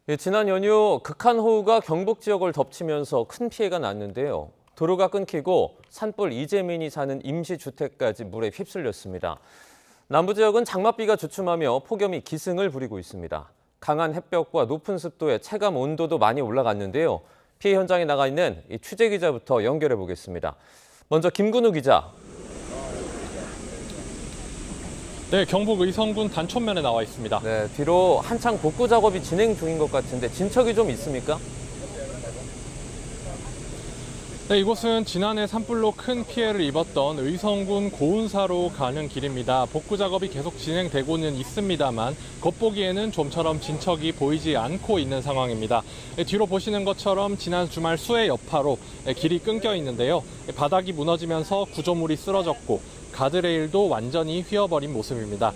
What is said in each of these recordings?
예, 지난 연휴 극한호우가 경북 지역을 덮치면서 큰 피해가 났는데요. 도로가 끊기고 산불 이재민이 사는 임시주택까지 물에 휩쓸렸습니다. 남부 지역은 장맛비가 주춤하며 폭염이 기승을 부리고 있습니다. 강한 햇볕과 높은 습도에 체감 온도도 많이 올라갔는데요. 피해 현장에 나가 있는 이 취재 기자부터 연결해 보겠습니다. 먼저 김근우 기자. 네, 경북 의성군 단촌면에 나와 있습니다. 네, 뒤로 한창 복구 작업이 진행 중인 것 같은데 진척이 좀 있습니까? 네, 이곳은 지난해 산불로 큰 피해를 입었던 의성군 고운사로 가는 길입니다. 복구 작업이 계속 진행되고는 있습니다만 겉보기에는 좀처럼 진척이 보이지 않고 있는 상황입니다. 뒤로 보시는 것처럼 지난 주말 수해 여파로 길이 끊겨 있는데요. 바닥이 무너지면서 구조물이 쓰러졌고 가드레일도 완전히 휘어버린 모습입니다.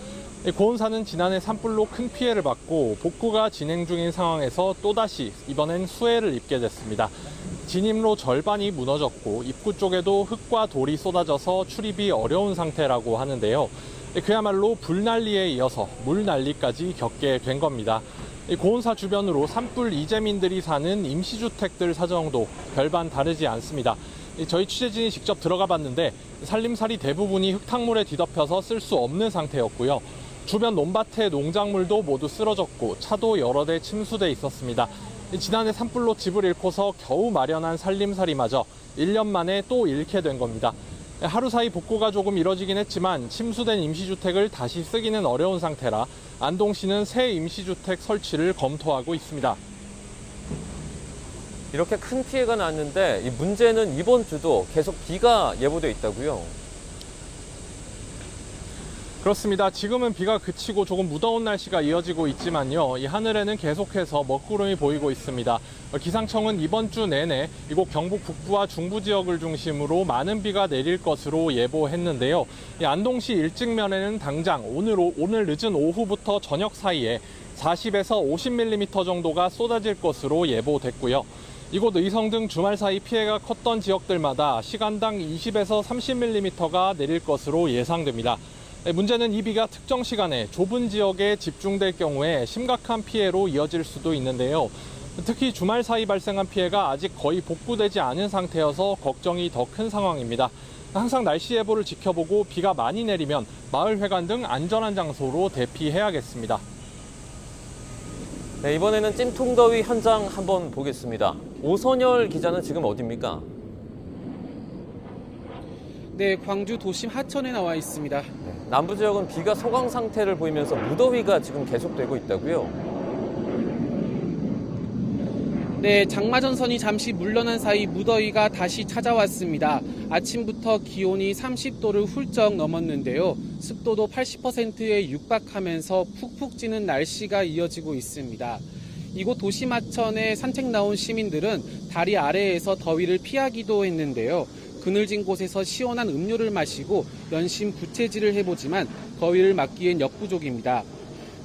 고운사는 지난해 산불로 큰 피해를 받고 복구가 진행 중인 상황에서 또다시 이번엔 수해를 입게 됐습니다. 진입로 절반이 무너졌고 입구 쪽에도 흙과 돌이 쏟아져서 출입이 어려운 상태라고 하는데요. 그야말로 불난리에 이어서 물난리까지 겪게 된 겁니다. 고운사 주변으로 산불 이재민들이 사는 임시주택들 사정도 별반 다르지 않습니다. 저희 취재진이 직접 들어가 봤는데 살림살이 대부분이 흙탕물에 뒤덮여서 쓸 수 없는 상태였고요. 주변 논밭의 농작물도 모두 쓰러졌고 차도 여러 대 침수돼 있었습니다. 지난해 산불로 집을 잃고서 겨우 마련한 살림살이마저 1년 만에 또 잃게 된 겁니다. 하루 사이 복구가 조금 이뤄지긴 했지만 침수된 임시주택을 다시 쓰기는 어려운 상태라 안동시는 새 임시주택 설치를 검토하고 있습니다. 이렇게 큰 피해가 났는데 이 문제는 이번 주도 계속 비가 예보돼 있다고요? 그렇습니다. 지금은 비가 그치고 조금 무더운 날씨가 이어지고 있지만요. 이 하늘에는 계속해서 먹구름이 보이고 있습니다. 기상청은 이번 주 내내 이곳 경북 북부와 중부 지역을 중심으로 많은 비가 내릴 것으로 예보했는데요. 이 안동시 일직면에는 당장 오늘 늦은 오후부터 저녁 사이에 40에서 50mm 정도가 쏟아질 것으로 예보됐고요. 이곳 의성 등 주말 사이 피해가 컸던 지역들마다 시간당 20에서 30mm가 내릴 것으로 예상됩니다. 문제는 이 비가 특정 시간에 좁은 지역에 집중될 경우에 심각한 피해로 이어질 수도 있는데요. 특히 주말 사이 발생한 피해가 아직 거의 복구되지 않은 상태여서 걱정이 더 큰 상황입니다. 항상 날씨 예보를 지켜보고 비가 많이 내리면 마을회관 등 안전한 장소로 대피해야겠습니다. 네, 이번에는 찜통더위 현장 한번 보겠습니다. 오선열 기자는 지금 어디입니까? 네, 광주 도심 하천에 나와 있습니다. 남부 지역은 비가 소강 상태를 보이면서 무더위가 지금 계속되고 있다고요? 네, 장마전선이 잠시 물러난 사이 무더위가 다시 찾아왔습니다. 아침부터 기온이 30도를 훌쩍 넘었는데요. 습도도 80%에 육박하면서 푹푹 찌는 날씨가 이어지고 있습니다. 이곳 도심 하천에 산책 나온 시민들은 다리 아래에서 더위를 피하기도 했는데요. 그늘진 곳에서 시원한 음료를 마시고 연신 부채질을 해보지만 더위를 막기엔 역부족입니다.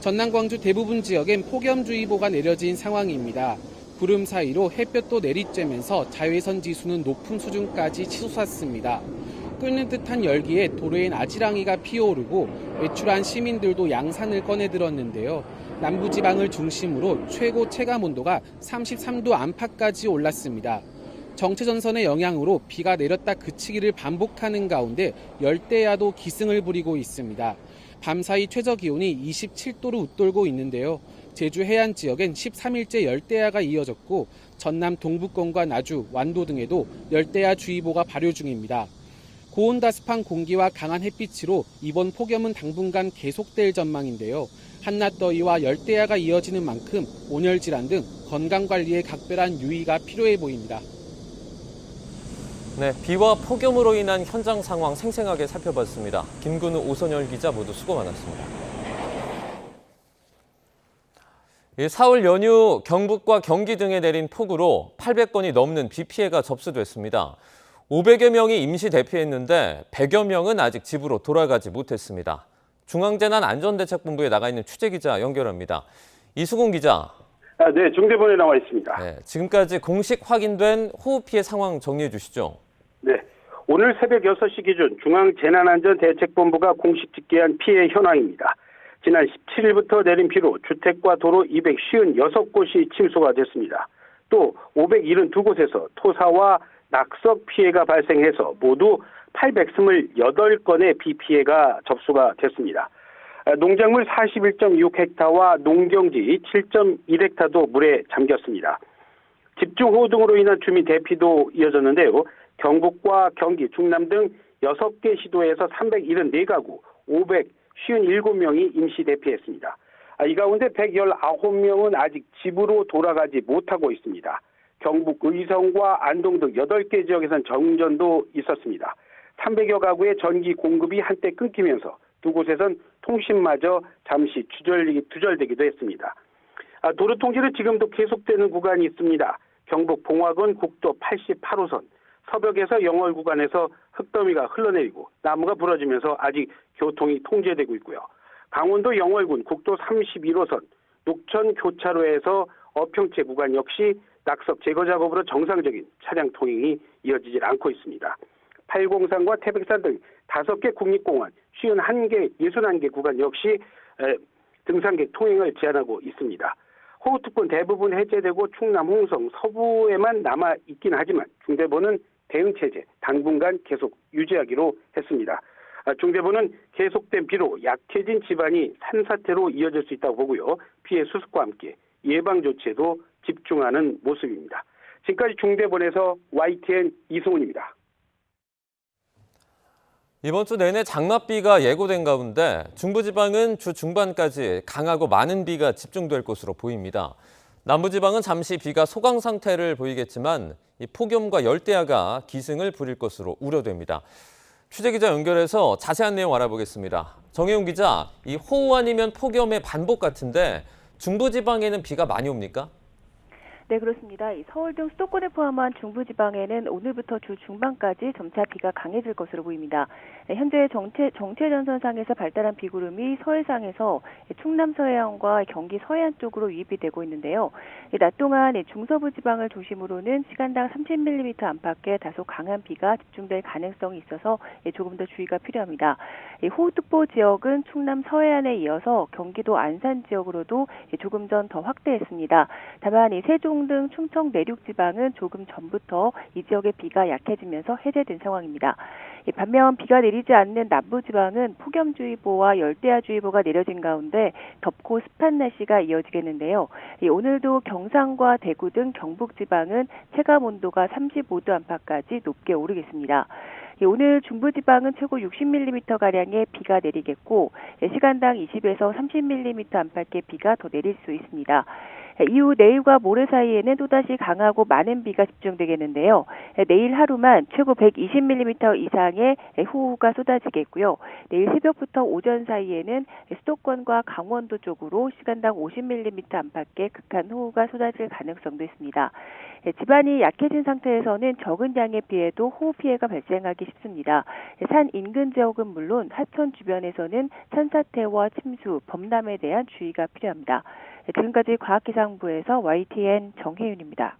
전남 광주 대부분 지역엔 폭염주의보가 내려진 상황입니다. 구름 사이로 햇볕도 내리쬐면서 자외선 지수는 높은 수준까지 치솟았습니다. 끓는 듯한 열기에 도로엔 아지랑이가 피어오르고 외출한 시민들도 양산을 꺼내들었는데요. 남부지방을 중심으로 최고 체감 온도가 33도 안팎까지 올랐습니다. 정체전선의 영향으로 비가 내렸다 그치기를 반복하는 가운데 열대야도 기승을 부리고 있습니다. 밤사이 최저기온이 27도로 웃돌고 있는데요. 제주 해안 지역엔 13일째 열대야가 이어졌고 전남 동부권과 나주, 완도 등에도 열대야주의보가 발효 중입니다. 고온다습한 공기와 강한 햇빛으로 이번 폭염은 당분간 계속될 전망인데요. 한낮더위와 열대야가 이어지는 만큼 온열 질환 등 건강관리에 각별한 유의가 필요해 보입니다. 네, 비와 폭염으로 인한 현장 상황 생생하게 살펴봤습니다. 김근우, 오선열 기자 모두 수고 많았습니다. 4월 연휴 경북과 경기 등에 내린 폭우로 800건이 넘는 비 피해가 접수됐습니다. 500여 명이 임시 대피했는데 100여 명은 아직 집으로 돌아가지 못했습니다. 중앙재난안전대책본부에 나가 있는 취재기자 연결합니다. 이수근 기자. 네, 중대본에 나와 있습니다. 네, 지금까지 공식 확인된 호우 피해 상황 정리해 주시죠. 네, 오늘 새벽 6시 기준 중앙재난안전대책본부가 공식 집계한 피해 현황입니다. 지난 17일부터 내린 비로 주택과 도로 256곳이 침수가 됐습니다. 또 572곳에서 토사와 낙석 피해가 발생해서 모두 828건의 비 피해가 접수가 됐습니다. 농작물 41.6헥타와 농경지 7.1헥타도 물에 잠겼습니다. 집중호우 등으로 인한 주민 대피도 이어졌는데요. 경북과 경기, 충남 등 6개 시도에서 374가구 557명이 임시 대피했습니다. 이 가운데 119명은 아직 집으로 돌아가지 못하고 있습니다. 경북 의성과 안동 등 8개 지역에선 정전도 있었습니다. 300여 가구의 전기 공급이 한때 끊기면서 두 곳에선 통신마저 잠시 두절되기도 했습니다. 도로 통제는 지금도 계속되는 구간이 있습니다. 경북 봉화군 국도 88호선 서벽에서 영월 구간에서 흙더미가 흘러내리고 나무가 부러지면서 아직 교통이 통제되고 있고요. 강원도 영월군 국도 31호선 녹천 교차로에서 어평채 구간 역시 낙석 제거 작업으로 정상적인 차량 통행이 이어지질 않고 있습니다. 팔공산과 태백산 등 5개 국립공원 61개 구간 역시 등산객 통행을 제한하고 있습니다. 호우특보는 대부분 해제되고 충남, 홍성, 서부에만 남아있긴 하지만 중대본은 대응체제 당분간 계속 유지하기로 했습니다. 중대본은 계속된 비로 약해진 지반이 산사태로 이어질 수 있다고 보고요. 피해 수습과 함께 예방 조치에도 집중하는 모습입니다. 지금까지 중대본에서 YTN 이승훈입니다. 이번 주 내내 장맛비가 예고된 가운데 중부지방은 주 중반까지 강하고 많은 비가 집중될 것으로 보입니다. 남부지방은 잠시 비가 소강 상태를 보이겠지만 이 폭염과 열대야가 기승을 부릴 것으로 우려됩니다. 취재기자 연결해서 자세한 내용 알아보겠습니다. 정혜용 기자, 이 호우 아니면 폭염의 반복 같은데 중부지방에는 비가 많이 옵니까? 네, 그렇습니다. 서울 등 수도권을 포함한 중부지방에는 오늘부터 주 중반까지 점차 비가 강해질 것으로 보입니다. 현재 정체전선상에서 발달한 비구름이 서해상에서 충남 서해안과 경기 서해안 쪽으로 유입이 되고 있는데요. 낮 동안 중서부 지방을 중심으로는 시간당 30mm 안팎의 다소 강한 비가 집중될 가능성이 있어서 조금 더 주의가 필요합니다. 호우특보 지역은 충남 서해안에 이어서 경기도 안산 지역으로도 조금 전 더 확대했습니다. 다만 세종 등 충청 내륙 지방은 조금 전부터 이 지역의 비가 약해지면서 해제된 상황입니다. 반면 비가 내리지 않는 남부 지방은 폭염주의보와 열대야주의보가 내려진 가운데 덥고 습한 날씨가 이어지겠는데요. 오늘도 경상과 대구 등 경북 지방은 체감 온도가 35도 안팎까지 높게 오르겠습니다. 오늘 중부지방은 최고 60mm가량의 비가 내리겠고 시간당 20에서 30mm 안팎의 비가 더 내릴 수 있습니다. 이후 내일과 모레 사이에는 또다시 강하고 많은 비가 집중되겠는데요. 내일 하루만 최고 120mm 이상의 호우가 쏟아지겠고요. 내일 새벽부터 오전 사이에는 수도권과 강원도 쪽으로 시간당 50mm 안팎의 극한 호우가 쏟아질 가능성도 있습니다. 지반이 약해진 상태에서는 적은 양의 비에도 호우 피해가 발생하기 쉽습니다. 산 인근 지역은 물론 하천 주변에서는 산사태와 침수, 범람에 대한 주의가 필요합니다. 지금까지 과학기상부에서 YTN 정혜윤입니다.